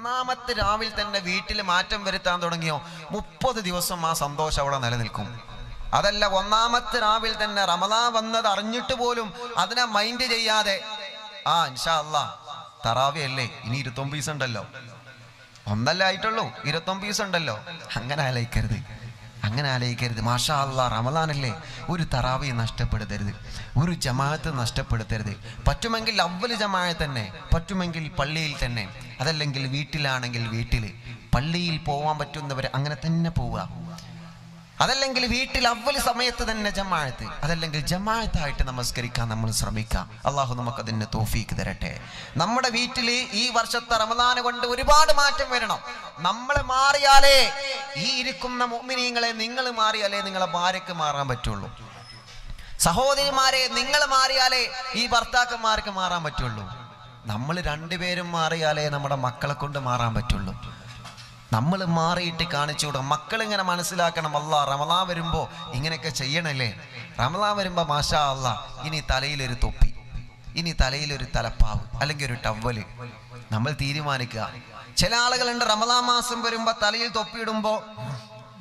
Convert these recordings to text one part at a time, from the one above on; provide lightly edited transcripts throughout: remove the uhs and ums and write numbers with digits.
ഒന്നാമത്തെ രാവിലെ തന്നെ വീട്ടിൽ മാറ്റം വരുത്താൻ തുടങ്ങിയോ 30 ദിവസം ആ സന്തോഷം അവിടെ നിലനിൽക്കും. അതല്ല ഒന്നാമത്തെ രാവിലെ തന്നെ റമദാൻ വന്നത് അറിഞ്ഞിട്ട് പോലും അതിനെ മൈൻഡ് ചെയ്യാതെ ഇൻഷാ അല്ലാഹ് തറാവി അല്ലേ, ഇനി 29 ദിവസം ഉണ്ടല്ലോ, ഒന്നല്ലേ ആയിട്ടുള്ളൂ, 29 ദിവസം ഉണ്ടല്ലോ, അങ്ങനെ ആലോചിക്കരുത്. മാഷാ അല്ലാഹ് റമദാനല്ലേ, ഒരു തറാവി നഷ്ടപ്പെടുത്തരുത്, ഒരു ജമാഅത്ത് നഷ്ടപ്പെടുത്തരുത്. പറ്റുമെങ്കിൽ അവ്വൽ ജമാഅത്ത് തന്നെ, പറ്റുമെങ്കിൽ പള്ളിയിൽ തന്നെ, അതല്ലെങ്കിൽ വീട്ടിലാണെങ്കിൽ വീട്ടിൽ, പള്ളിയിൽ പോവാൻ പറ്റുന്നവർ അങ്ങനെ തന്നെ പോവുക, അതല്ലെങ്കിൽ വീട്ടിൽ അവ്വൽ സമയത്ത് തന്നെ ജമാഅത്ത്, അതല്ലെങ്കിൽ ജമാഅത്തായിട്ട് നമസ്കരിക്കാൻ നമ്മൾ ശ്രമിക്കാം. അള്ളാഹു നമുക്കതിന് തൗഫീക്ക് തരട്ടെ. നമ്മുടെ വീട്ടിൽ ഈ വർഷത്തെ റമദാൻ കൊണ്ട് ഒരുപാട് മാറ്റം വരണം. നമ്മൾ മാറിയാലേ, ഈ ഇരിക്കുന്ന മുഅ്മിനീങ്ങളെ നിങ്ങൾ മാറിയാലേ നിങ്ങളെ ഭാര്യക്ക് മാറാൻ പറ്റുള്ളൂ. സഹോദരിമാരെ നിങ്ങൾ മാറിയാലേ ഈ ഭർത്താക്കന്മാർക്ക് മാറാൻ പറ്റുള്ളൂ. നമ്മൾ രണ്ടുപേരും മാറിയാലേ നമ്മുടെ മക്കളെ കൊണ്ട് മാറാൻ പറ്റുള്ളൂ. നമ്മൾ മാറിയിട്ട് കാണിച്ചുകൂടാ. മക്കളിങ്ങനെ മനസ്സിലാക്കണം, അല്ലാഹ് റമദാൻ വരുമ്പോൾ ഇങ്ങനെയൊക്കെ ചെയ്യണല്ലേ, റമദാൻ വരുമ്പോൾ മാഷാ അല്ലാഹ് ഇനി തലയിലൊരു തൊപ്പി, ഇനി തലയിലൊരു തലപ്പാവ്, അല്ലെങ്കിൽ ഒരു ടവ്വല് നമ്മൾ തീരുമാനിക്കുക. ചില ആളുകളുണ്ട് റമദാൻ മാസം വരുമ്പോൾ തലയിൽ തൊപ്പിയിടുമ്പോൾ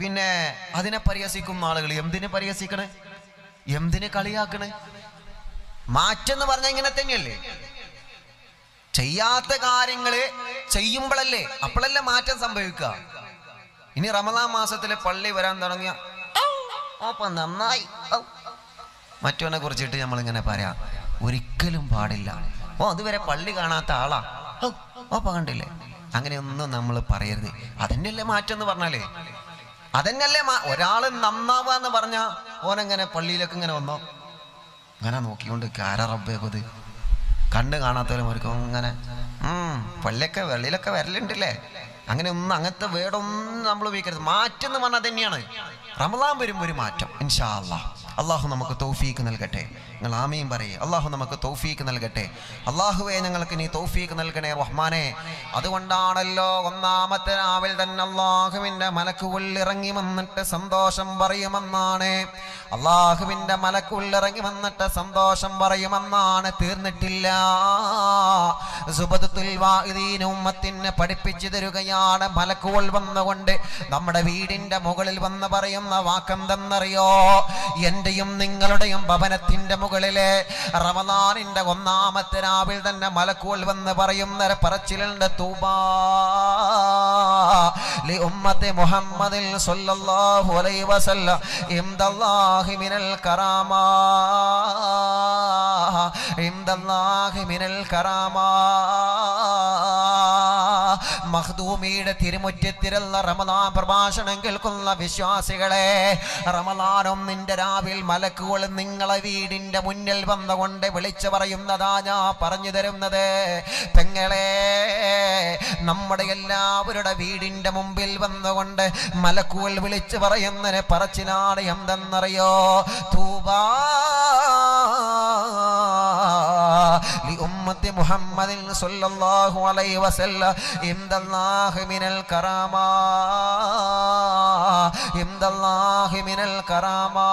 പിന്നെ അതിനെ പരിഹസിക്കുന്ന ആളുകൾ. എന്തിനെ പരിഹസിക്കണേ, എന്തിനെ കളിയാക്കണേ? മാറ്റെന്ന് പറഞ്ഞാൽ ഇങ്ങനെ തന്നെയല്ലേ, ചെയ്യാത്ത കാര്യങ്ങള് ചെയ്യുമ്പോഴല്ലേ, അപ്പോഴല്ലേ മാറ്റം സംഭവിക്കുക. ഇനി റമദാൻ മാസത്തില് പള്ളി വരാൻ തുടങ്ങിയ നന്നായി മറ്റവനെ കുറിച്ചിട്ട് നമ്മളിങ്ങനെ പറയാം, ഒരിക്കലും പാടില്ല. അതുവരെ പള്ളി കാണാത്ത ആളാ, കണ്ടില്ലേ, അങ്ങനെയൊന്നും നമ്മൾ പറയരുത്. അതന്നെയല്ലേ മാറ്റം എന്ന് പറഞ്ഞാലേ, അതന്നെയല്ലേ ഒരാള് നന്നാവുക എന്ന് പറഞ്ഞാ ഓനെങ്ങനെ പള്ളിയിലൊക്കെ ഇങ്ങനെ വന്നോ, അങ്ങനെ നോക്കിക്കൊണ്ട് കാര റബ്ബേ കൊത് കണ്ണ് കാണാത്തവരും ഇങ്ങനെ പള്ളിയൊക്കെ വെള്ളിയിലൊക്കെ വരലുണ്ടല്ലേ, അങ്ങനത്തെ വേടൊന്നും നമ്മൾ ഉപയോഗിക്കരുത്. മാറ്റം എന്ന് പറഞ്ഞാൽ തന്നെയാണ്. റമദാൻ വരുമ്പോൾ ഒരു മാറ്റം ഇൻഷാ അല്ലാഹ്. അള്ളാഹു നമുക്ക് തൗഫീക്ക് നൽകട്ടെ. നിങ്ങൾ ആമീൻ പറയേ. അള്ളാഹു നമുക്ക് തൗഫീക്ക് നൽകട്ടെ. അള്ളാഹുവേ ഞങ്ങൾക്ക് നീ തൗഫീക്ക് നൽകണേ റഹ്മാനെ. അതുകൊണ്ടാണല്ലോ ഒന്നാമത്തെ രാവിൽ തന്നെ അള്ളാഹുവിൻ്റെ മലക്കുകൾ ഇറങ്ങി വന്നിട്ട് സന്തോഷം പറയുമെന്നാണ്. അള്ളാഹുവിൻ്റെ മലക്കുകൾ ഇറങ്ങി വന്നിട്ട് സന്തോഷം പറയുമെന്നാണ്. തീർന്നിട്ടില്ല. സുബദത്തുൽ വാഇദീൻ ഉമ്മത്തിനെ പഠിപ്പിച്ചു തരുകയാണ്. മലക്കുകൾ വന്നുകൊണ്ട് നമ്മുടെ വീടിൻ്റെ മുകളിൽ വന്ന് പറയുന്ന വാക്കെന്തെന്നറിയോ? എന്റെയും നിങ്ങളുടെയും ഭവനത്തിന്റെ മുകളിലെ റമദാനിന്റെ ഒന്നാമത്തെ രാവിൽ തന്നെ മലക്കുകൾ വന്ന് പറയുന്ന പറച്ചിലുണ്ട്, തൂബാ ലി ഉമ്മത്തി മുഹമ്മദിൻ സ്വല്ലല്ലാഹു അലൈഹി വസല്ലം ഇൻദല്ലാഹി മിനൽ കറാമാ, ഇൻദല്ലാഹി മിനൽ കറാമാ. മഖ്ദൂമിയുടെ തിരുമുറ്റത്തിലുള്ള റമദാൻ പ്രഭാഷണം കേൾക്കുന്ന വിശ്വാസികളെ, റമദാനും നിന്റെ രാവിൽ മലക്കുകൾ നിങ്ങളെ വീടിന്റെ മുന്നിൽ വന്നുകൊണ്ട് വിളിച്ചു പറയുന്നതാ ഞാൻ പറഞ്ഞു തരുന്നത്. പെങ്ങളെ, നമ്മുടെ എല്ലാവരുടെ വീടിന്റെ മുമ്പിൽ വന്നുകൊണ്ട് മലക്കുകൾ വിളിച്ചു പറയുന്നതിന് പറച്ചിലാണ് എന്തെന്നറിയോ? തൂബാ ലി ഉമ്മത്തി മുഹമ്മദിൻ സ്വല്ലല്ലാഹു അലൈഹി വസല്ലം ഇൻദല്ലാഹി മിനൽ കറാമാ, ഇൻദല്ലാഹി മിനൽ കറാമാ.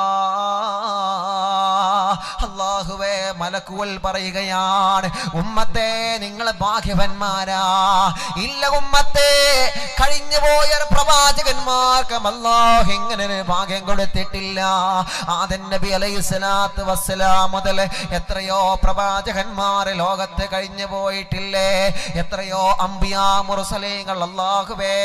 അല്ലാഹുവേ, മലക്കുകൾ പറയുകയാണ്, ഉമ്മത്തെ നിങ്ങൾ ഭാഗ്യവന്മാരാ. ഇല്ല ഉമ്മത്തെ, കഴിഞ്ഞു പോയ പ്രവാചകന്മാർക്ക് അല്ലാഹു ഇങ്ങനെ ഒരു ഭാഗ്യം കൊടുത്തിട്ടില്ല. ആദം നബി അലൈഹിസ്സലാത്തു വസ്സലാം മുതൽ എത്രയോ പ്രവാചകന്മാർ ലോകത്ത് കഴിഞ്ഞു പോയിട്ടില്ലേ? എത്രയോ അംബിയാ മുർസലീങ്ങൾ അല്ലാഹുവേ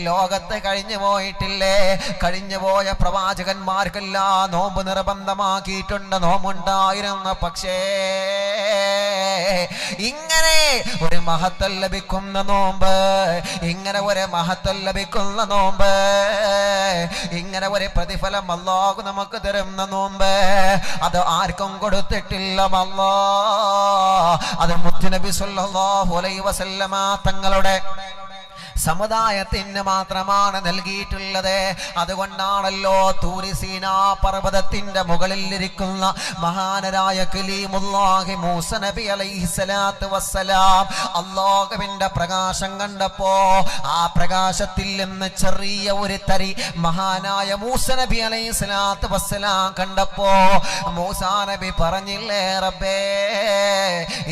ലോകത്ത് കഴിഞ്ഞു പോയിട്ടില്ലേ? കഴിഞ്ഞു പോയ പ്രവാചകന്മാർക്കെല്ലാം നോമ്പ് നിർബന്ധമാക്കിയിട്ടുണ്ട്, നോമ്പുണ്ടായിരുന്നു. പക്ഷേ ഇങ്ങനെ ഒരു മഹത്വം ലഭിക്കുന്ന നോമ്പ്, ഇങ്ങനെ ഒരു മഹത്വം ലഭിക്കുന്ന നോമ്പ്, ഇങ്ങനെ ഒരു പ്രതിഫലം അല്ലാഹു നമുക്ക് തരുന്ന നോമ്പ് അത് ആർക്കും കൊടുത്തിട്ടില്ല. അല്ലാഹ് അത് മുത്തുനബി സ്വല്ലല്ലാഹു അലൈഹി വസല്ലമ തങ്ങളുടെ സമുദായത്തിന് മാത്രമാണ് നൽകിയിട്ടുള്ളത്. അതുകൊണ്ടാണല്ലോ തൂരി സീനാ പർവ്വതത്തിന്റെ മുകളിൽ ഇരിക്കുന്ന മഹാനരായ കലീമുല്ലാഹി മൂസ നബി അലൈഹിസ്സലാത്തു വസ്സലാം അല്ലാഹുവിന്റെ പ്രകാശം കണ്ടപ്പോ ആ പ്രകാശത്തിൽ നിന്ന് ചെറിയ ഒരു തരി മഹാനായ മൂസ നബി അലൈഹിസ്സലാത്തു വസ്സലാം കണ്ടപ്പോ മൂസാ നബി പറഞ്ഞില്ലേ, റബ്ബേ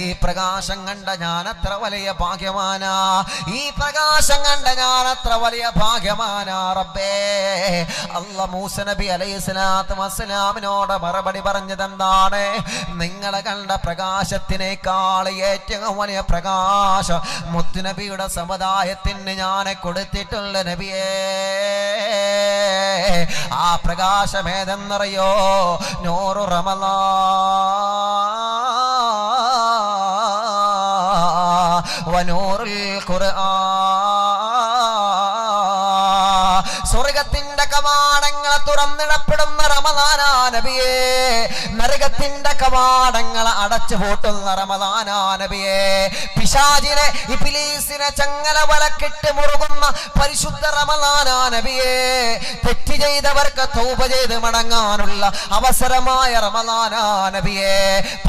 ഈ പ്രകാശം കണ്ട ഞാൻ അത്ര വലിയ ഭാഗ്യവാനാ, ഈ പ്രകാശം കണ്ട ഞാൻ അത്ര വലിയ ഭാഗ്യവാനാ റബ്ബേ. അല്ലാഹ് മൂസ നബി അലൈഹിസ്സലാത്തു വസ്സലാമിനോട് മറുപടി പറഞ്ഞത് എന്താണ്? നിങ്ങളെ കണ്ട പ്രകാശത്തിനേക്കാൾ ഏറ്റവും വലിയ പ്രകാശം മുത്തുനബിയുടെ സമുദായത്തിന് ഞാൻ കൊടുത്തിട്ടുള്ള നബിയേ. ആ പ്രകാശം ഏതെന്നറിയോ? നൂറു റമളാൻ വനൂറുൽ ഖുർആൻ. സ്വർഗത്തിന്റെ കവാടങ്ങൾ തുറന്നിടപ്പെടുന്ന റമളാനാ നബിയേ, നരകത്തിന്റെ കവാടങ്ങൾ അടച്ചു പൂട്ടുന്ന റമളാനാ നബിയേ, പിശാചിനെ ഇബ്ലീസിനെ ചങ്ങല വലക്കിട്ട് മുറുകുന്ന പരിശുദ്ധ റമളാനാ നബിയേ, തെറ്റ് ചെയ്തവർക്ക് തൗബ ചെയ്ത് മടങ്ങാനുള്ള അവസരമായ റമളാനാ നബിയേ,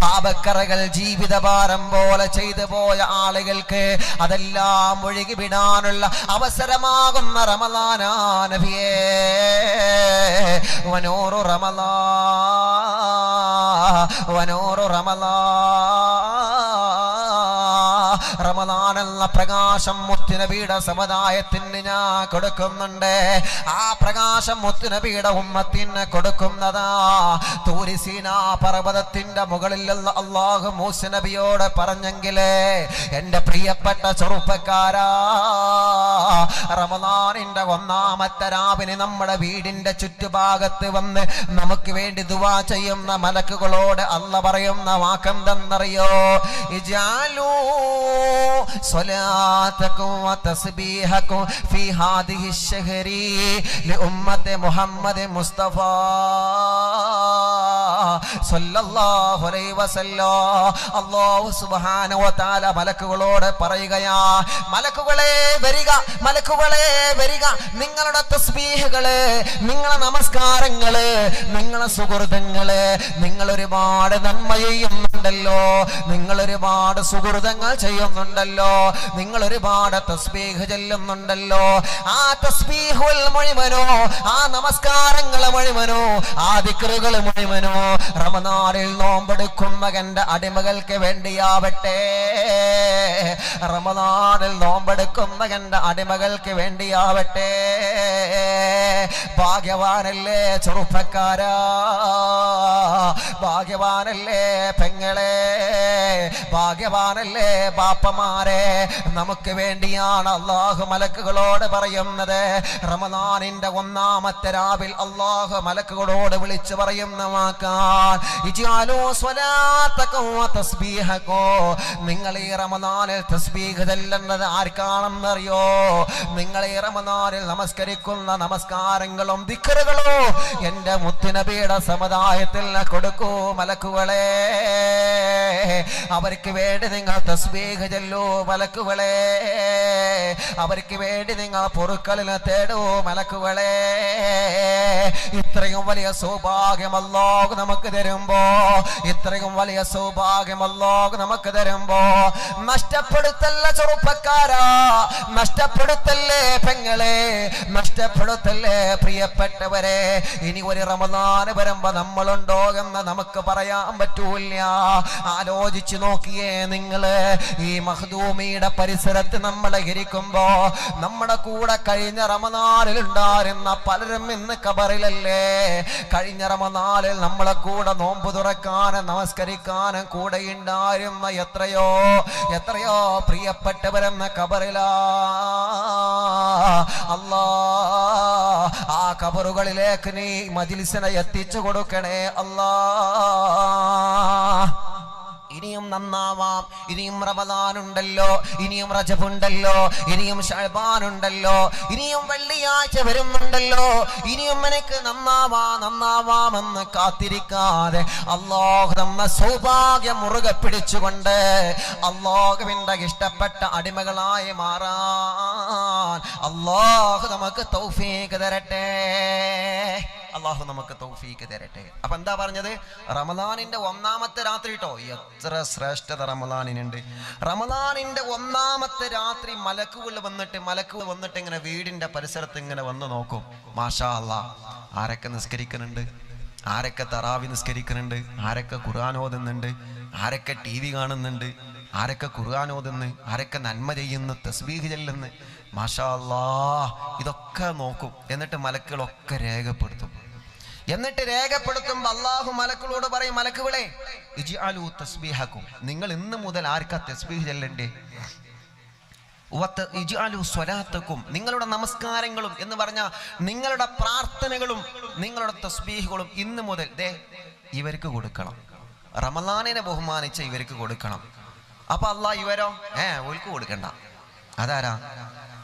പാപക്കറകൾ ജീവിതഭാരം പോലെ ചെയ്തു പോയ ആളുകൾക്ക് അതെല്ലാം ഒഴുകി വിടാനുള്ള അവസരമാകുന്ന റമളാനാ നബിയേ. വനൂറു റമളാൻ വനൂറു റമളാൻ. റമളാൻ എന്ന പ്രകാശം മുത്തുനബിയുടെ സമുദായത്തിന് ഞാൻ കൊടുക്കുന്നുണ്ട്. ആ പ്രകാശം മുത്തുനബിയുടെ ഉമ്മത്തിന് കൊടുക്കുന്നതാ. തൂരി സീനാ പർവ്വതത്തിന്റെ മുകളിൽ അല്ലാഹു മൂസ നബിയോട് പറഞ്ഞെങ്കിലേ, എന്റെ പ്രിയപ്പെട്ട ചെറുപ്പക്കാരാ, റമളാനിന്റെ ഒന്നാമത്തെ രാവിനെ നമ്മുടെ വീടിന്റെ ചുറ്റുഭാഗത്ത് വന്ന് നമുക്ക് വേണ്ടി ദുആ ചെയ്യുന്ന മലക്കുകളോട് അല്ലാഹ് പറയുന്ന വാക്കെന്തെന്നറിയോ? ഇജാലൂ സ്വലാത്തക്കും വതസ്ബീഹക്കും ഫീ ഹാദിഹി ശഹരി ലിഉമ്മത്തി മുഹമ്മദ് മുസ്തഫ സല്ലല്ലാഹു അലൈഹി വസല്ലം. അല്ലാഹു സുബ്ഹാനഹു വ തആല മലക്കുകളോട് പറയുകയാ, മലക്കുകളെ വരിക, മലക്കുകളെ വരിക, നിങ്ങളുടെ തസ്ബീഹുകള്, നിങ്ങളുടെ നമസ്കാരങ്ങള്, നിങ്ങളുടെ സുഹൃതങ്ങള്, നിങ്ങൾ ഒരുപാട് നന്മ ചെയ്യുന്നുണ്ടല്ലോ, നിങ്ങൾ ഒരുപാട് സുഹൃതങ്ങൾ ചെയ്യുന്നുണ്ടല്ലോ, നിങ്ങൾ ഒരുപാട് തസ്ബീഹ് ചൊല്ലുന്നുണ്ടല്ലോ. ആ തസ്ബീഹുൽ മുഴുവനോ, ആ നമസ്കാരങ്ങൾ മുഴുവനോ, ആ ദിക്റുകൾ മുഴുവനോ റമളാനിൽ നോമ്പെടുക്കുന്ന എന്റെ അടിമകൾക്ക് വേണ്ടിയാവട്ടെ. റമളാനിൽ നോമ്പെടുക്കുന്ന എന്റെ അടിമകൾക്ക് വേണ്ടിയാവട്ടെ. ഭാഗ്യവാനല്ലേ ചെറുപ്പക്കാരാ, ഭാഗ്യവാനല്ലേ പെങ്ങളെ, ഭാഗ്യവാനല്ലേ ബാപ്പമാരെ. നമുക്ക് വേണ്ടിയാണ് അല്ലാഹു മലക്കുകളോട് പറയുന്നത്. റമളാനിന്റെ ഒന്നാമത്തെ രാവിൽ അല്ലാഹു മലക്കുകളോട് വിളിച്ചു പറയുന്ന വാക്കാണ്, ഇജ്അലൂ സ്വലാത്തക്കും വതസ്ബീഹക്കും. നിങ്ങൾ ഈ റമളാനിൽ തസ്ബീഹ് ചൊല്ലുന്നത് ആർക്കാണെന്നറിയോ? നിങ്ങൾ ഈ റമളാനിൽ നമസ്കരിക്കുന്ന നമസ്കാരങ്ങളും ദിക്റുകളും എന്റെ മുത്തുനബിയുടെ സമുദായത്തിൽ കൊടുക്കൂ മലക്കുകളെ. അവർക്ക് വേണ്ടി നിങ്ങൾ തസ്ബീഹ് ചൊല്ലൂ മലക്കുകളെ. അവർക്ക് വേണ്ടി നിങ്ങൾ പൊറുക്കലിനെ തേടൂ മലക്കുകളെ. ഇത്രയും വലിയ സൗഭാഗ്യം അല്ലാഹു നമുക്ക് തരുമ്പോ, ഇത്രയും വലിയ സൗഭാഗ്യം അല്ലാഹു നമുക്ക് തരുമ്പോ നഷ്ടപ്പെടുത്തല്ല ചെറുപ്പക്കാരാ, നഷ്ടപ്പെടുത്തല്ലേ പെങ്ങളെ, നഷ്ടപ്പെടുത്തല്ലേ പ്രിയപ്പെട്ടവരെ. ഇനി ഒരു റമളാൻ വരുമ്പോ നമ്മളുണ്ടോ എന്ന് നമുക്ക് പറയാൻ പറ്റൂല. ആലോചിച്ചു നോക്കിയേ നിങ്ങള്, ഈ മഖ്ദൂമിയുടെ പരിസരത്ത് നമ്മൾ ഇരിക്കുമ്പോ നമ്മുടെ കൂടെ കഴിഞ്ഞ റമളാനിൽ ഉണ്ടായിരുന്ന പലരും ഇന്ന് ഖബറിലല്ലേ. കഴിഞ്ഞ റമളാനിൽ നമ്മളെ കൂടെ നോമ്പ് തുറക്കാനും നമസ്കരിക്കാനും കൂടെ ഉണ്ടായിരുന്ന എത്രയോ എത്രയോ പ്രിയപ്പെട്ടവരെന്ന ഖബറിലാ. അല്ലാ, ആ ഖബറുകളിലേക്ക് നീ മജ്ലിസിനെ എത്തിച്ചു കൊടുക്കണേ അല്ലാ. ഇനിയും നന്നാവാം, ഇനിയും റമദാൻ ഉണ്ടല്ലോ, ഇനിയും റജബ് ഉണ്ടല്ലോ, ഇനിയും ശഅബാൻ ഉണ്ടല്ലോ, ഇനിയും വെള്ളിയാഴ്ച വരുന്നുണ്ടല്ലോ, ഇനിയും എനിക്ക് നന്നാവാമെന്ന് കാത്തിരിക്കാതെ അല്ലാഹു തന്ന സൗഭാഗ്യം മുറുകെ പിടിച്ചുകൊണ്ട് അല്ലാഹുവിന്റെ ഇഷ്ടപ്പെട്ട അടിമകളായി മാറാൻ അല്ലാഹു നമുക്ക് തൗഫീഖ് തരട്ടെ. അല്ലാഹു നമുക്ക് തൗഫീഖ് തരട്ടെ. അപ്പൊ എന്താ പറഞ്ഞത്? റമദാനിന്റെ ഒന്നാമത്തെ രാത്രി ട്ടോ. എത്ര ശ്രേഷ്ഠത റമദാനിനുണ്ട്. റമദാനിന്റെ ഒന്നാമത്തെ രാത്രി മലക്കുകൾ വന്നിട്ട് ഇങ്ങനെ വീടിന്റെ പരിസരത്ത് ഇങ്ങനെ വന്ന് നോക്കും. മാഷാ അല്ലാഹ്, ആരൊക്കെ നിസ്കരിക്കുന്നുണ്ട്, ആരൊക്കെ തറാവി നിസ്കരിക്കുന്നുണ്ട്, ആരൊക്കെ ഖുർആൻ ഓതുന്നുണ്ട്, ആരൊക്കെ TV കാണുന്നുണ്ട്, ആരൊക്കെ ഖുർആൻ ഓതുന്നു, ആരൊക്കെ നന്മ ചെയ്യുന്നു, തസ്ബീഹ് ചെല്ലുന്നു. മാഷാ അല്ലാഹ്, ഇതൊക്കെ നോക്കും. എന്നിട്ട് മലക്കുകളൊക്കെ രേഖപ്പെടുത്തും. എന്നിട്ട് രേഖപ്പെടുത്തുമ്പോൾ അല്ലാഹു മലക്കുകളോട് പറയും, മലക്കുകളെ ഇജ്അലൂ തസ്ബീഹക്കും, നിങ്ങൾ ഇന്ന് മുതൽ ആർക്കാ തസ്ബീഹ് ചെല്ലണ്ടേ? ഇജ്അലൂ സ്വലാത്തക്കും, നിങ്ങളുടെ നമസ്കാരങ്ങളും എന്ന് പറഞ്ഞാൽ നിങ്ങളുടെ പ്രാർത്ഥനകളും നിങ്ങളുടെ തസ്ബീഹുകളും ഇന്ന് മുതൽ ഇവർക്ക് കൊടുക്കണം. റമദാനിനെ ബഹുമാനിച്ച ഇവർക്ക് കൊടുക്കണം. അപ്പൊ അല്ലാഹ് ഇവരോ ഓൽക്ക് കൊടുക്കണ്ട. അതാരാ?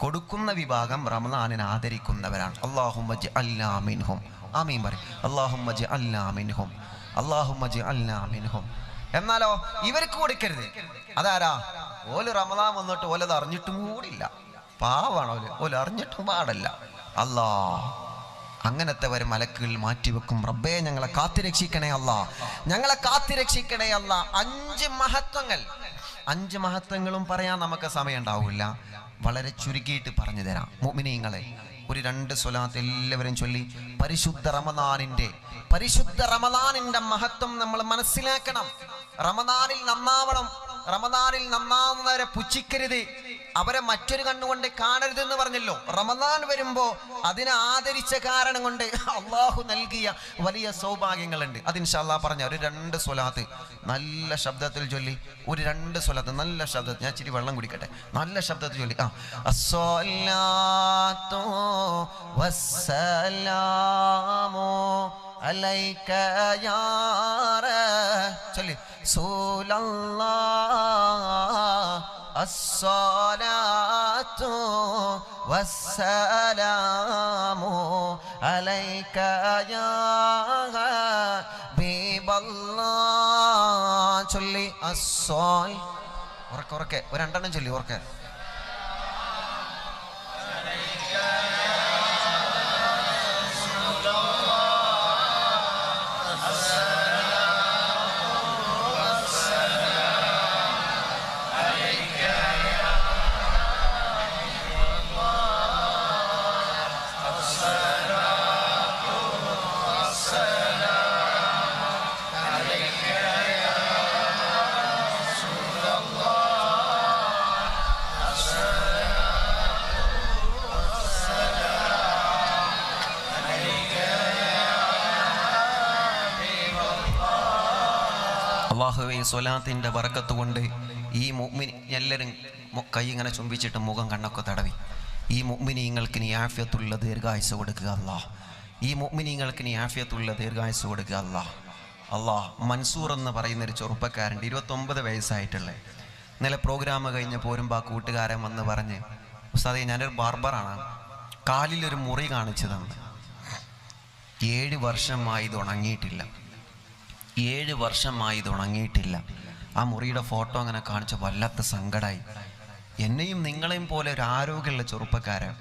കൊടുക്കുന്ന വിഭാഗം റമദാനിനെ ആദരിക്കുന്നവരാണ്. അല്ലാഹുമ്മ ജഅൽനാ മിൻഹും. ആമീൻ പറയും. അല്ലാഹുമ്മ ജഅൽനാ മിൻഹും, അല്ലാഹുമ്മ ജഅൽനാ മിൻഹും. എന്നാലോ ഇവർക്ക് കൊടുക്കരുത്. അതാരാ? ഓല് റമദാൻ വന്നിട്ട് ഓലത് അറിഞ്ഞിട്ടും കൂടില്ല. പാവാണ് ഓല് അറിഞ്ഞിട്ടും പാടല്ല. അല്ലാ, അങ്ങനത്തെ വരെ മലക്കുകൾ മാറ്റിവെക്കും. റബ്ബേ, ഞങ്ങളെ കാത്തിരക്ഷിക്കണേ അല്ലാ, ഞങ്ങളെ കാത്തിരക്ഷിക്കണേ അല്ലാ. 5 മഹത്വങ്ങളും പറയാൻ നമുക്ക് സമയം ഉണ്ടാവില്ല. വളരെ ചുരുക്കിയിട്ട് പറഞ്ഞു തരാം. മുഅ്മിനീങ്ങളെ, ഒരു 2 സ്വലാത്ത് എല്ലാവരും ചൊല്ലി പരിശുദ്ധ റമദാനിന്റെ മഹത്വം നമ്മൾ മനസ്സിലാക്കണം. റമദാനിൽ നന്നാവണം. റമദാനിൽ നന്നാവുന്നവരെ പുച്ഛിക്കരുത്, അവരെ മറ്റൊരു കണ്ണുകൊണ്ട് കാണരുതെന്ന് പറഞ്ഞല്ലോ. റമദാൻ വരുമ്പോ അതിനെ ആദരിച്ച കാരണം കൊണ്ട് അള്ളാഹു നൽകിയ വലിയ സൗഭാഗ്യങ്ങളുണ്ട്. അത് ഇൻഷാ അല്ലാഹ് പറഞ്ഞ ഒരു 2 സ്വലാത്ത് നല്ല ശബ്ദത്തിൽ ചൊല്ലി. ഒരു 2 സ്വലാത്ത് നല്ല ശബ്ദത്തിൽ, ഞാൻ ഇച്ചിരി വെള്ളം കുടിക്കട്ടെ, നല്ല ശബ്ദത്തിൽ ചൊല്ലി. അസ്സലാത്തു വസ്സലാമു അലൈക യാ റസൂലല്ലാഹ്, അസ്സലാത്തു വസ്സലാമു അലൈക യാ ഹബീബല്ലാഹ്. ചൊല്ലി അസ്സൽ ഉറക്കെ ഒരു 2 എണ്ണം ചൊല്ലി ഉറക്കെ. അല്ലാഹുവേ, സ്വലാത്തിന്റെ ബറക്കത്ത് കൊണ്ട് ഈ മുഅ്മിൻ എല്ലാവരും കൈ ഇങ്ങനെ ചുംബിച്ചിട്ട് മുഖം കണ്ണൊക്കെ തടവി. ഈ മുഅ്മിനീങ്ങൾക്ക് നീ ആഫിയത്തുള്ള ദീർഘായുസ്സ് കൊടുക്കുക അല്ലാഹ്. ഈ മുഅ്മിനീങ്ങൾക്ക് നീ ആഫിയത്തുള്ള ദീർഘായുസ്സ് കൊടുക്കുക അല്ലാഹ്. അല്ലാഹ്, മൻസൂർ എന്ന് പറയുന്നൊരു ചെറുപ്പക്കാരൻ്റെ 29 വയസ്സായിട്ടുള്ള ഇന്നലെ പ്രോഗ്രാം കഴിഞ്ഞ് പോരുമ്പോൾ ആ കൂട്ടുകാരൻ വന്ന് പറഞ്ഞ്, ഉസ്താദേ ഞാനൊരു ബാർബറാണ്, കാലിലൊരു മുറി കാണിച്ചു തന്നു. 7 വർഷമായി ഇത് ഉണങ്ങിയിട്ടില്ല. 7 വർഷമായി ഇത് ഉണങ്ങിയിട്ടില്ല. ആ മുറിയുടെ ഫോട്ടോ അങ്ങനെ കാണിച്ച വല്ലാത്ത സങ്കടമായി. എന്നെയും നിങ്ങളെയും പോലെ ഒരു ആരോഗ്യമുള്ള ചെറുപ്പക്കാരൻ,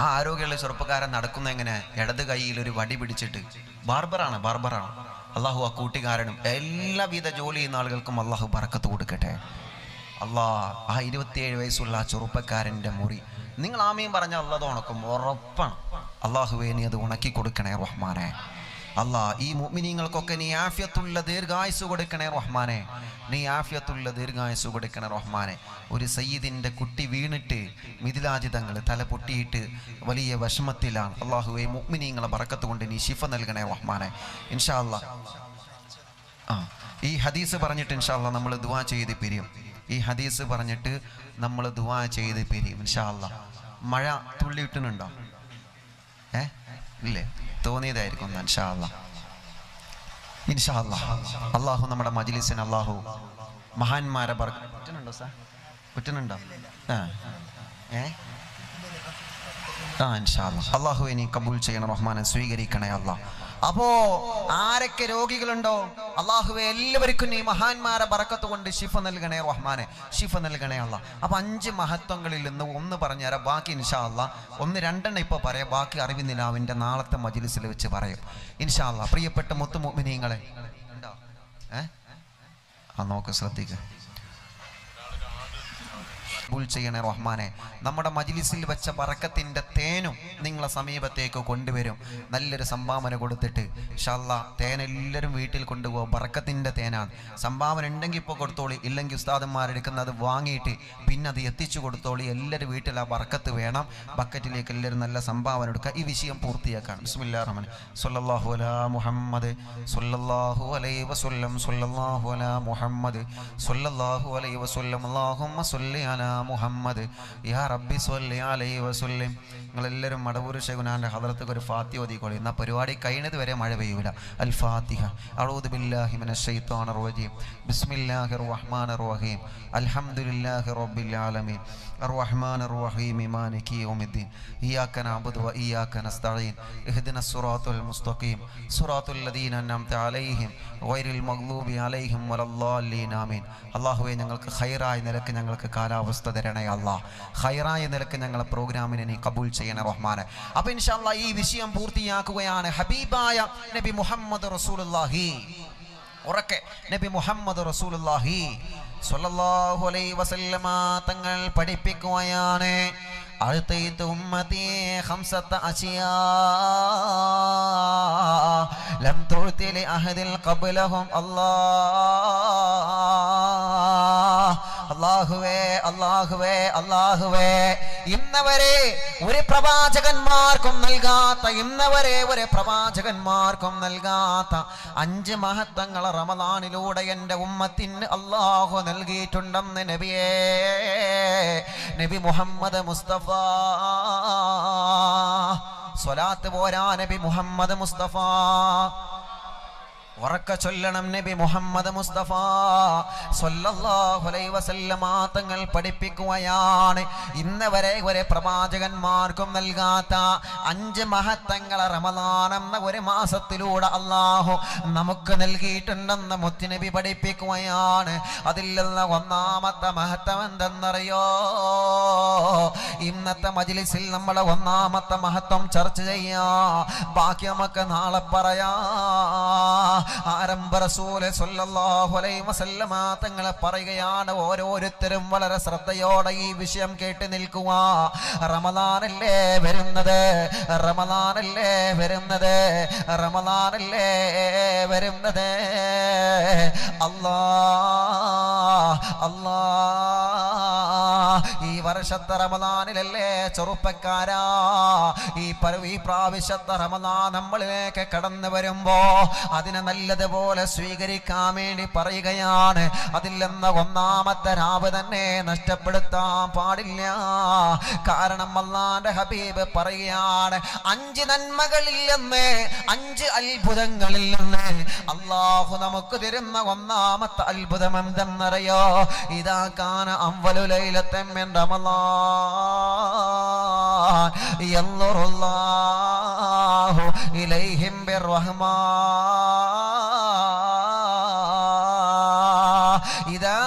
ആ ആരോഗ്യമുള്ള ചെറുപ്പക്കാരൻ നടക്കുന്ന എങ്ങനെ? ഇടത് കൈയിൽ ഒരു വടി പിടിച്ചിട്ട്. ബാർബറാണ്. അള്ളാഹു ആ കൂട്ടുകാരനും എല്ലാവിധ ജോലി ചെയ്യുന്ന ആളുകൾക്കും അള്ളാഹു ബറക്കത്ത് കൊടുക്കട്ടെ. അള്ളാഹ് ആ 27 വയസ്സുള്ള ആ ചെറുപ്പക്കാരൻ്റെ മുറി നിങ്ങൾ ആമീൻ പറഞ്ഞാൽ അള്ളാഹ് ഉണക്കും, ഉറപ്പാണ്. അള്ളാഹുവേ, നീ അത് ഉണക്കി കൊടുക്കണേ റഹ്മാനെ. അല്ലാഹ്, ഈ മുഅ്മിനീങ്ങൾക്കൊക്കെ നീ ആഫിയത്തുള്ള ദീർഘായുസ്സ് കൊടുക്കണേ റഹ്മാനെ. നീ ആഫിയത്തുള്ള ദീർഘായുസ്സ് കൊടുക്കണേ റഹ്മാനെ. ഒരു സയ്യിദിൻ്റെ കുട്ടി വീണിട്ട് മിദിലാജ് തങ്ങൾ തല പൊട്ടിയിട്ട് വലിയ വിഷമത്തിലാണ്. അള്ളാഹുവേ, മുഅ്മിനീങ്ങളെ ബറക്കത്ത് കൊണ്ട് നീ ശിഫ നൽകണേ റഹ്മാനെ. ഇൻഷാ അല്ലാഹ് ഈ ഹദീസ് പറഞ്ഞിട്ട് ഇൻഷാ അല്ലാഹ് നമ്മൾ ദുആ ചെയ്ത് പിരിയും. ഈ ഹദീസ് പറഞ്ഞിട്ട് നമ്മൾ ദുആ ചെയ്ത് പിരിയും ഇൻഷാ അല്ലാഹ്. മഴ തുള്ളി ഇട്ടുന്നുണ്ടോ? ഇല്ലേ? തോന്നിയതായിരിക്കും ഇൻഷാ അല്ലാഹ്. ഇൻഷാ അല്ലാഹ്. അള്ളാഹു നമ്മുടെ മജ്ലിസിന് അള്ളാഹു മഹാന്മാരെ കുറ്റനുണ്ടോ സാർ? കുറ്റനുണ്ടോ? ഇൻഷാ അല്ലാഹ്. അള്ളാഹു ഇനി കബൂൽ ചെയ്യണം റഹ്മാനെ, സ്വീകരിക്കണേ അല്ലാഹ്. അപ്പോ ആരൊക്കെ രോഗികളുണ്ടോ അള്ളാഹുവെ എല്ലാവർക്കും ഈ മഹാന്മാരെ ബറക്കത്ത് കൊണ്ട് ശിഫ നൽകണേ റഹ്മാനെ, ശിഫ നൽകണേ അല്ലാഹ്. അപ്പൊ 5 മഹത്വങ്ങളിൽ നിന്ന് ഒന്ന് പറഞ്ഞുതരാം, ബാക്കി ഇൻഷാ അല്ലാഹ് 1-2 ഇപ്പൊ പറയാം, ബാക്കി അറിവിനിലാവിന്റെ നാളത്തെ മജ്ലിസിൽ വെച്ച് പറയും ഇൻഷാ അല്ലാഹ്. പ്രിയപ്പെട്ട മുത്തു മുഅ്മിനീങ്ങളെ, നോക്ക്, ശ്രദ്ധിക്കുക. ചെയ്യണേ റഹ്മാനെ, നമ്മുടെ മജ്ലിസിൽ വെച്ച ബറക്കത്തിന്റെ തേനും നിങ്ങളെ സമീപത്തേക്ക് കൊണ്ടുവരും. നല്ലൊരു സംഭാവന കൊടുത്തിട്ട് ഇൻഷാ അല്ലാഹ് തേൻ എല്ലാവരും വീട്ടിൽ കൊണ്ടുപോകും. ബറക്കത്തിന്റെ തേനാണ്. സംഭാവന ഉണ്ടെങ്കിൽ ഇപ്പോൾ കൊടുത്തോളി, ഇല്ലെങ്കിൽ ഉസ്താദന്മാരെടുക്കുന്നത് വാങ്ങിയിട്ട് പിന്നെ അത് എത്തിച്ചു കൊടുത്തോളി. എല്ലാവരും വീട്ടിൽ ആ ബറക്കത്ത് വേണം. ബക്കറ്റിലേക്ക് എല്ലാവരും നല്ല സംഭാവന എടുക്കുക. ഈ വിഷയം പൂർത്തിയാക്കാം. ബിസ്മില്ലാഹിർ റഹ്മാനിർ റഹീം. സ്വല്ലല്ലാഹു അലാ മുഹമ്മദ് സ്വല്ലല്ലാഹു അലൈഹി വസല്ലം സ്വല്ലല്ലാഹു അലാ മുഹമ്മദ് സ്വല്ലല്ലാഹു അലൈഹി വസല്ലം അല്ലാഹുമ്മ സ്വല്ലി അലാ മുഹമ്മദ് യാ റബ്ബി സ്വല്ലി അലൈഹി വസല്ലം. നിങ്ങളെല്ലാവരും മടവൂർ ശൈഖുനാന്റെ ഹദ്റത്ത്ക്ക് ഒരു ഫാത്തിഹ ഓതിക്കോളി. എന്നാൽ പരിപാടി കഴിയുന്നത് വരെ മഴ പെയ്യൂല. അൽ ഫാത്തിഹ. അഊദു ബില്ലാഹി മിനശ് ശൈത്വാനിർ റജീം. ബിസ്മില്ലാഹിർ റഹ്മാനിർ റഹീം. അൽഹംദുലില്ലാഹി റബ്ബിൽ ആലമീൻ അർറഹ്മാനിർ റഹീം മാലികി യൗമിദ്ദീൻ ഇയ്യാക നഅ്ബുദു വ ഇയ്യാക നസ്തഈൻ ഇഹ്ദിനസ് സിറാത്തൽ മുസ്തഖീം സിറാത്തൽ ലദീന അൻഅംത അലൈഹിം ഗൈറിൽ മഗ്ദൂബി അലൈഹിം വലദ്ദാലിൻ. ആമീൻ. അല്ലാഹുവേ, ഞങ്ങൾക്ക് ഖൈറായ നിലക്ക് ഞങ്ങൾക്ക് കാലാവസ്ഥ തരണേ അല്ലാഹ്. ഖൈറായ നിലക്ക് ഞങ്ങളെ പ്രോഗ്രാമിനെ നീ കബൂൽ ചെയ്യണേ റഹ്മാനെ. അപ്പോൾ ഇൻഷാ അല്ലാഹ് ഈ വിഷയം പൂർത്തിയാക്കുകയാണ്. ഹബീബായ നബി മുഹമ്മദ് റസൂലുള്ളാഹി, ഉറക്കെ നബി മുഹമ്മദ് റസൂലുള്ളാഹി സ്വല്ലല്ലാഹു അലൈഹി വസല്ലമ തങ്ങൾ പഠിപ്പിക്കുകയാണ്, അഅതൈതു ഉമ്മതി ഖംസത അശിയാ ലം തുഅതി ലി അഹദിൽ ഖബ്ലഹും. അല്ലാഹുവേ അല്ലാഹുവേ അല്ലാഹുവേ, ഇന്നവരെ ഒരു പ്രവാചകന്മാർക്കും നൽകാത്ത, ഇന്നവരെ ഒരു പ്രവാചകന്മാർക്കും നൽകാത്ത 5 മഹത്വങ്ങൾ റമദാനിലൂടെ എൻ്റെ ഉമ്മത്തിന് അല്ലാഹു നൽകിയിട്ടുണ്ടെന്ന് നബിയേ, നബി മുഹമ്മദ് മുസ്തഫ. സ്വലാത്ത് പോരാ, നബി മുഹമ്മദ് മുസ്തഫ. ഉറക്കെ ചൊല്ലണം, നബി മുഹമ്മദ് മുസ്തഫ സ്വല്ലല്ലാഹു അലൈഹി വസല്ലമ തങ്ങൾ പഠിപ്പിക്കുകയാണ്, ഇന്നവരെ ഒരു പ്രവാചകന്മാർക്കും നൽകാത്ത 5 മഹത്വങ്ങൾ റമദാൻ എന്ന ഒരു മാസത്തിലൂടെ അല്ലാഹു നമുക്ക് നൽകിയിട്ടുണ്ടെന്ന് മുത്തുനബി പഠിപ്പിക്കുകയാണ്. അതിലുള്ള ഒന്നാമത്തെ മഹത്വം എന്തെന്നറിയോ? ഇന്നത്തെ മജ്ലിസിൽ നമ്മൾ ഒന്നാമത്തെ മഹത്വം ചർച്ച ചെയ്യാം. ബാക്കി നമുക്ക് നാളെ പറയാം. ആരംഭ റസൂൽ സ്വല്ലല്ലാഹു അലൈഹി വസല്ലമ തങ്ങൾ പറയുകയാണ്, ഓരോരുത്തരും വളരെ ശ്രദ്ധയോടെ ഈ വിഷയം കേട്ട് നിൽക്കുക. റമദാനല്ലേ വരുന്നത്, റമദാനല്ലേ വരുന്നത്, റമദാനല്ലേ വരുന്നത്. അല്ലാ ഈ വർഷത്തെ റമദാനിലല്ലേ ചെറുപ്പക്കാരാ ഈ പ്രാവശ്യത്തെ റമദാൻ നമ്മളിലേക്ക് കടന്നു വരുമ്പോ അതിനെ നല്ലതുപോലെ സ്വീകരിക്കാൻ വേണ്ടി പറയുകയാണ്. അതിൽ നിന്ന് ഒന്നാമത്തെ രാവ് തന്നെ നഷ്ടപ്പെടുത്താൻ പാടില്ല. കാരണം അല്ലാഹുവിന്റെ ഹബീബ് പറയുകയാണ്, 5 നന്മകളിൽ നിന്ന്, 5 അത്ഭുതങ്ങളിൽ നിന്ന് അല്ലാഹു നമുക്ക് തരുന്ന ഒന്നാമത്തെ അത്ഭുതം എന്തെന്നറിയോ? ഇദാ കാന അവ്വലു ലൈലത്തിൻ മിൻ റമളാൻ യൻളുറുല്ലാഹു ഇലൈഹിം ബിർറഹ്മാൻ. ഇദാ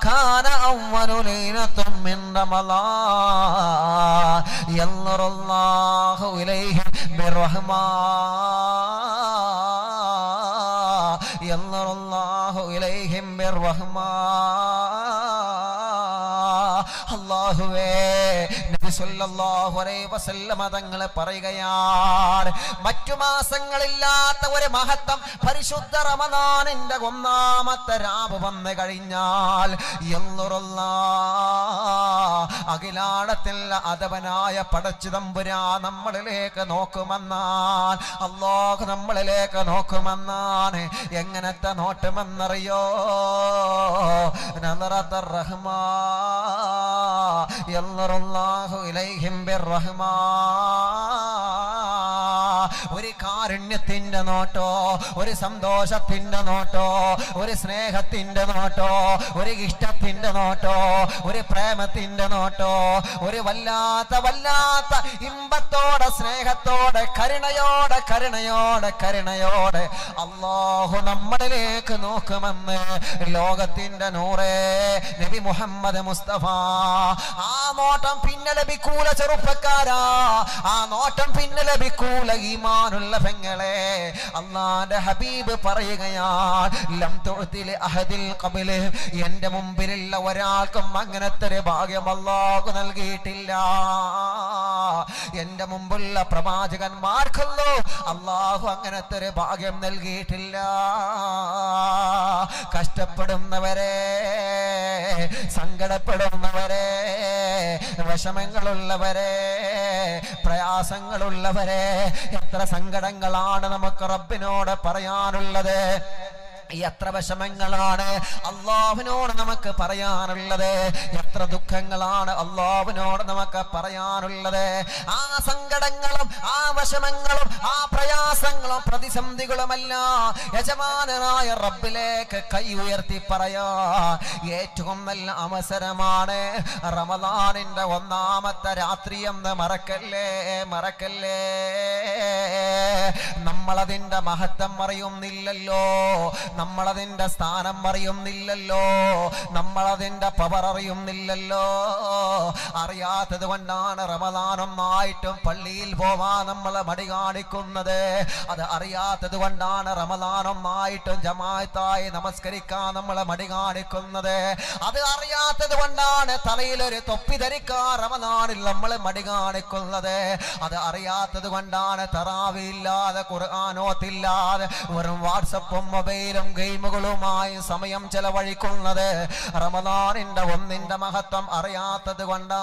കാന അവ്വലു ലൈലത്തിൻ മിൻ റമളാൻ യൻളുറുല്ലാഹു ഇലൈഹിം ബിർറഹ്മാൻ യൻളുറുല്ലാഹു ഇലൈഹിം ബിർറഹ്മാൻ. അല്ലാഹുവേ, നബി സല്ലല്ലാഹു അലൈഹി വസല്ലമ തങ്ങൾ പറയുകയാണ്, മറ്റു മാസങ്ങളില്ലാത്ത ഒരു മഹത്വം പരിശുദ്ധ റമദാനിന്റെ ഒന്നാമത്തെ രാവ് വന്നു കഴിഞ്ഞാൽ അഖിലാണ്ടത്തിൽ അദവനായ പടച്ചു തമ്പുരാ നമ്മളിലേക്ക് നോക്കുമെന്നാണ്. അല്ലാഹു നമ്മളിലേക്ക് നോക്കുമെന്നാണ്. എങ്ങനത്തെ നോട്ടമെന്നറിയോ? നദറത്തുർ റഹ്മാൻ യൻളുറുല്ലാഹു ഇലൈഹിം ബിർറഹ്മാൻ. ഒരു കാരുണ്യത്തിന്റെ നോട്ടോ, ഒരു സന്തോഷത്തിന്റെ നോട്ടോ, ഒരു സ്നേഹത്തിന്റെ നോട്ടോ, ഒരു ഇഷ്ടത്തിന്റെ നോട്ടോ, ഒരു പ്രേമത്തിന്റെ നോട്ടോ, ഒരു വല്ലാത്ത ഇമ്പത്തോടെ സ്നേഹത്തോടെ കരുണയോടെ അല്ലാഹു നമ്മളിലേക്ക് നോക്കുമെന്ന് ലോകത്തിന്റെ നൂറേ നബി മുഹമ്മദ് മുസ്തഫ. ആ നോട്ടം പിന്നെ ലഭിക്കൂല ചെറുപ്പക്കാരാ, ആ നോട്ടം പിന്നെ ലഭിക്കൂല ഈമാനുള്ള പെങ്ങളെ. അല്ലാഹുവിന്റെ ഹബീബ് പറയുകയാണ്, ലം തുഅതിൽ അഹദിൽ ഖബല, എന്റെ മുമ്പിലുള്ള ഒരാൾക്കും അങ്ങനത്തെ ഒരു ഭാഗ്യം അല്ലാഹു നൽകിയിട്ടില്ല. എന്റെ മുമ്പുള്ള പ്രവാചകന്മാർക്കല്ലോ അല്ലാഹു അങ്ങനത്തെ ഒരു ഭാഗ്യം നൽകിയിട്ടില്ല. കഷ്ടപ്പെടുന്നവരെ, സങ്കടപ്പെടുന്നവരെ, വിഷമങ്ങളുള്ളവരെ, പ്രയാസങ്ങളുള്ളവരെ, എത്ര സങ്കടങ്ങളാണ് നമുക്ക് റബ്ബിനോട് പറയാനുള്ളത്, എത്ര വിഷമങ്ങളാണ് അല്ലാഹുവിനോട് നമുക്ക് പറയാനുള്ളത്, എത്ര ദുഃഖങ്ങളാണ് അല്ലാഹുവിനോട് നമുക്ക് പറയാനുള്ളത്. ആ സങ്കടങ്ങളും ആ വിഷമങ്ങളും ആ പ്രയാസങ്ങളും പ്രതിസന്ധികളുമല്ല യജമാനനായ റബ്ബിലേക്ക് കൈ ഉയർത്തി പറയാ ഏറ്റവും നല്ല അവസരമാണ് റമദാനിന്റെ ഒന്നാമത്തെ രാത്രി എന്ന് മറക്കല്ലേ. നമ്മളതിന്റെ മഹത്വം അറിയുന്നില്ലല്ലോ, നമ്മളതിന്റെ സ്ഥാനം അറിയുന്നില്ലല്ലോ, നമ്മളതിന്റെ പവർ അറിയുന്നില്ലല്ലോ. അറിയാത്തത് കൊണ്ടാണ് റമദാനൊന്നായിട്ടും പള്ളിയിൽ പോവാൻ നമ്മൾ മടി കാണിക്കുന്നത്. അത് അറിയാത്തത് കൊണ്ടാണ് റമദാനൊന്നായിട്ടും ജമാഅത്തായി നമസ്കരിക്കാൻ നമ്മൾ മടി കാണിക്കുന്നത്. അത് അറിയാത്തത് കൊണ്ടാണ് തലയിലൊരു തൊപ്പി ധരിക്കാൻ റമദാനിൽ നമ്മൾ മടി കാണിക്കുന്നത്. അത് അറിയാത്തത് കൊണ്ടാണ് തറാവിയില്ലാതെ ഖുർആനോത്തില്ലാതെ വെറും വാട്സപ്പും മൊബൈലും ഗെയിമുകളുമായി സമയം ചെലവഴിക്കുന്നത്. റമദാനിന്റെ ഒന്നിന്റെ മഹത്വം അറിയാത്തത് കൊണ്ടാ.